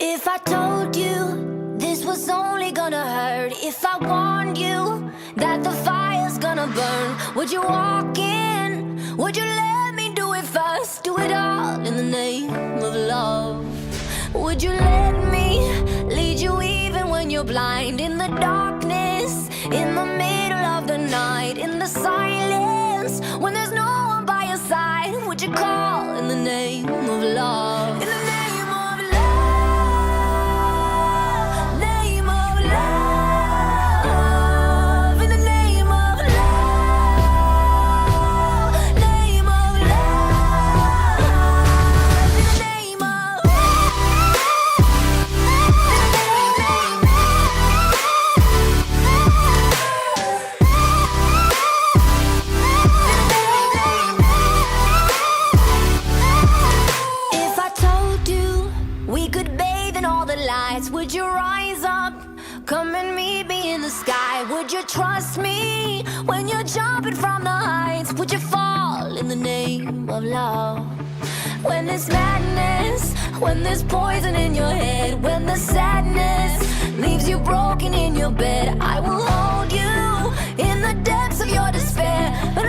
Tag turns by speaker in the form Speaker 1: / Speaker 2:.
Speaker 1: If I told you this was only gonna hurt, if I warned you that the fire's gonna burn, would you walk in? Would you let me do it first? Do it all in the name of love. Would you let me lead you even when you're blind? In the darkness, in the middle of the night, in the silence, when there's no one by your side, would you call in the name of love? In the name of love, name of love, in the name of love, name of love, in the name of If I told you we could bathe in all the lights, would you rise up? Come and meet me in the sky. Would you trust me when you're jumping from the heights? Would you fall in the name of love? When there's madness, when there's poison in your head, when the sadness leaves you broken in your bed, I will hold you in the depths of your despair. But